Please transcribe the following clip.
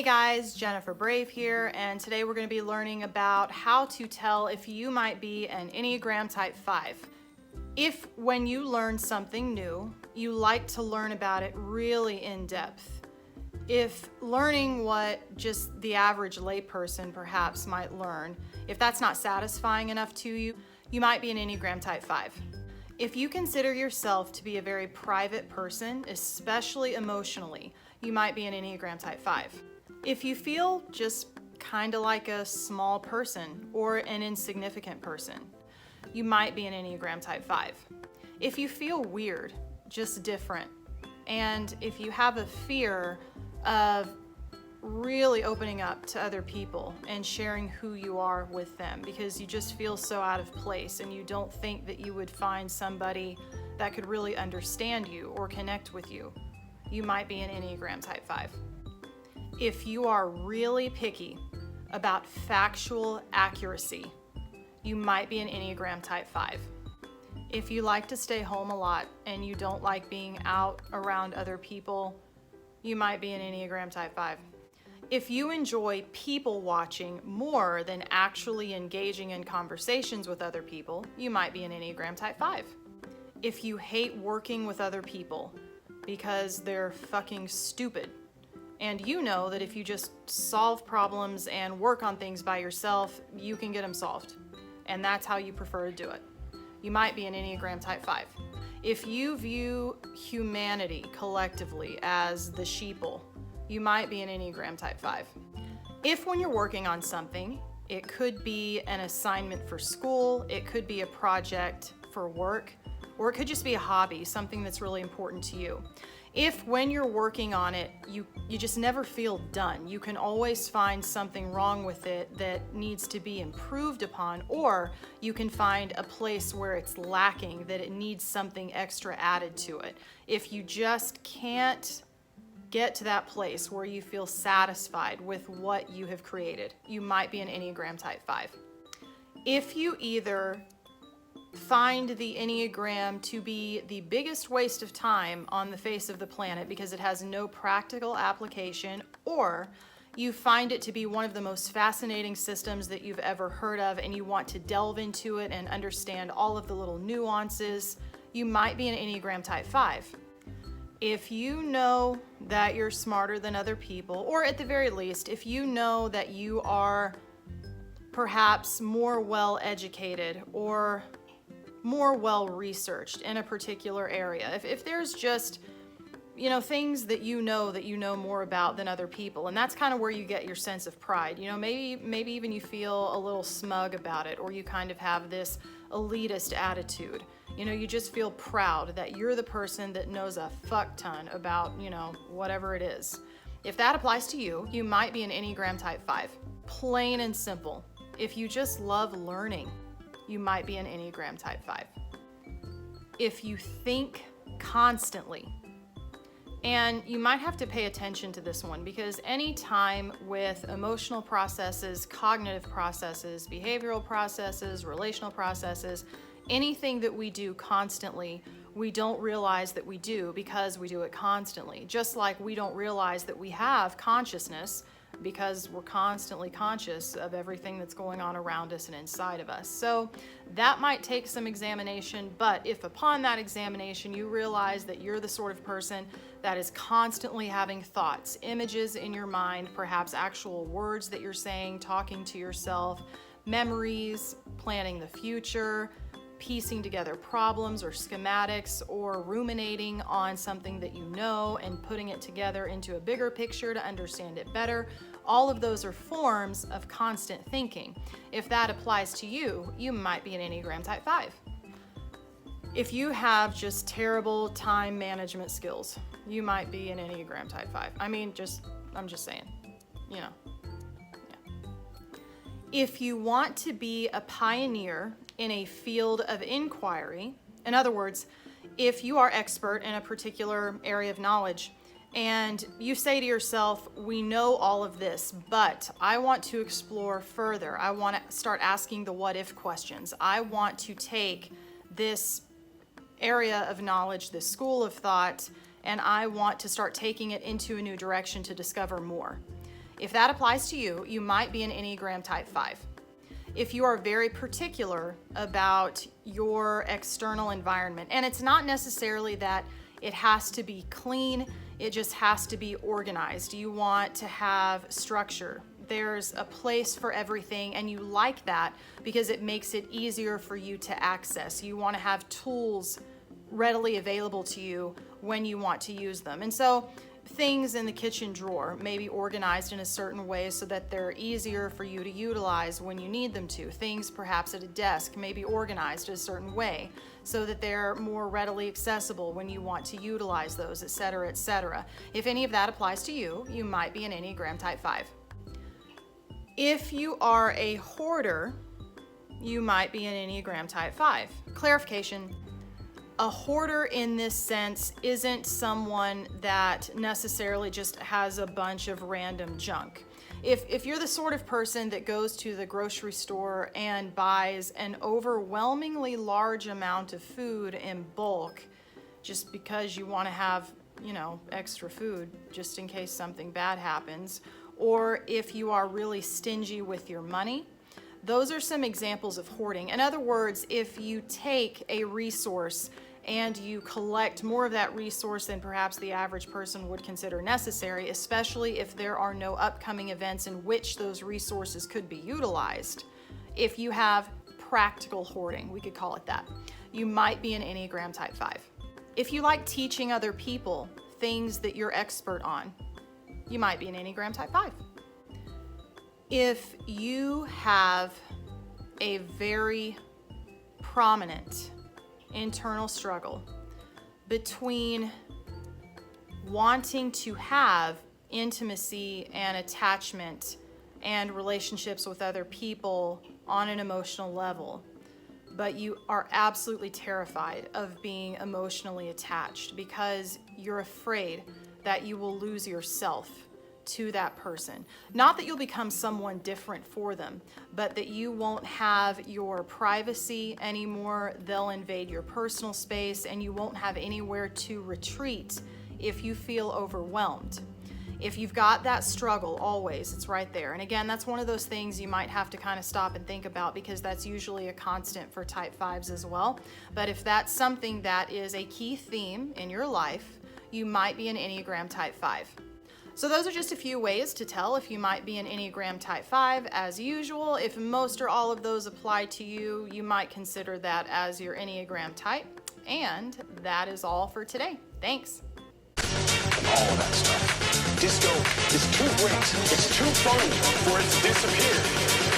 Hey guys, Jennifer Brave here, and today we're going to be learning about how to tell if you might be an Enneagram Type 5. If when you learn something new, you like to learn about it really in depth. If learning what just the average layperson perhaps might learn, if that's not satisfying enough to you, you might be an Enneagram Type 5. If you consider yourself to be a very private person, especially emotionally, you might be an Enneagram Type 5. If you feel just kind of like a small person or an insignificant person, you might be an Enneagram Type 5. If you feel weird, just different, and if you have a fear of really opening up to other people and sharing who you are with them because you just feel so out of place and you don't think that you would find somebody that could really understand you or connect with you, you might be an Enneagram Type 5. If you are really picky about factual accuracy, you might be an Enneagram Type 5. If you like to stay home a lot and you don't like being out around other people, you might be an Enneagram Type 5. If you enjoy people watching more than actually engaging in conversations with other people, you might be an Enneagram Type 5. If you hate working with other people because they're fucking stupid, and you know that if you just solve problems and work on things by yourself, you can get them solved, and that's how you prefer to do it, you might be an Enneagram Type 5. If you view humanity collectively as the sheeple, you might be an Enneagram Type 5. If when you're working on something, it could be an assignment for school, it could be a project for work, or it could just be a hobby, something that's really important to you. If when you're working on it, you just never feel done, you can always find something wrong with it that needs to be improved upon, or you can find a place where it's lacking, that it needs something extra added to it. If you just can't get to that place where you feel satisfied with what you have created, you might be an Enneagram Type 5. If you either find the Enneagram to be the biggest waste of time on the face of the planet because it has no practical application, or you find it to be one of the most fascinating systems that you've ever heard of and you want to delve into it and understand all of the little nuances, you might be an Enneagram Type 5. If you know that you're smarter than other people, or at the very least, if you know that you are perhaps more well-educated or more well-researched in a particular area, if there's just, things that you know more about than other people, and that's kind of where you get your sense of pride. Maybe even you feel a little smug about it, or you kind of have this elitist attitude. You just feel proud that you're the person that knows a fuck ton about, whatever it is. If that applies to you, you might be an Enneagram Type 5. Plain and simple. If you just love learning, you might be an Enneagram Type 5. If you think constantly, and you might have to pay attention to this one because any time with emotional processes, cognitive processes, behavioral processes, relational processes, anything that we do constantly, we don't realize that we do because we do it constantly. Just like we don't realize that we have consciousness because we're constantly conscious of everything that's going on around us and inside of us. So that might take some examination, but if upon that examination you realize that you're the sort of person that is constantly having thoughts, images in your mind, perhaps actual words that you're saying, talking to yourself, memories, planning the future, piecing together problems or schematics, or ruminating on something that you know and putting it together into a bigger picture to understand it better. All of those are forms of constant thinking. If that applies to you, you might be an Enneagram Type 5. If you have just terrible time management skills, you might be an Enneagram Type 5. I'm just saying, Yeah. If you want to be a pioneer in a field of inquiry, in other words, if you are expert in a particular area of knowledge and you say to yourself, we know all of this, but I want to explore further. I want to start asking the what if questions. I want to take this area of knowledge, this school of thought, and I want to start taking it into a new direction to discover more. If that applies to you, you might be an Enneagram Type 5. If you are very particular about your external environment, and it's not necessarily that it has to be clean, it just has to be organized. You want to have structure. There's a place for everything, and you like that because it makes it easier for you to access. You want to have tools readily available to you when you want to use them. And so things in the kitchen drawer may be organized in a certain way so that they're easier for you to utilize when you need them to. Things perhaps at a desk may be organized a certain way so that they're more readily accessible when you want to utilize those, etc., etc. If any of that applies to you, you might be an Enneagram Type 5. If you are a hoarder, you might be an Enneagram Type 5. Clarification. A hoarder in this sense isn't someone that necessarily just has a bunch of random junk. If you're the sort of person that goes to the grocery store and buys an overwhelmingly large amount of food in bulk just because you want to have, extra food just in case something bad happens, or if you are really stingy with your money, those are some examples of hoarding. In other words, if you take a resource and you collect more of that resource than perhaps the average person would consider necessary, especially if there are no upcoming events in which those resources could be utilized. If you have practical hoarding, we could call it that, you might be an Enneagram Type 5. If you like teaching other people things that you're expert on, you might be an Enneagram Type 5. If you have a very prominent internal struggle between wanting to have intimacy and attachment and relationships with other people on an emotional level, but you are absolutely terrified of being emotionally attached because you're afraid that you will lose yourself to that person. Not that you'll become someone different for them, but that you won't have your privacy anymore. They'll invade your personal space and you won't have anywhere to retreat if you feel overwhelmed. If you've got that struggle always, it's right there. And again, that's one of those things you might have to kind of stop and think about because that's usually a constant for Type 5s as well. But if that's something that is a key theme in your life, you might be an Enneagram Type 5. So those are just a few ways to tell if you might be an Enneagram Type 5. As usual, if most or all of those apply to you, you might consider that as your Enneagram type. And that is all for today. Thanks. All of that stuff. Disco is too great, it's too fun for it to disappear.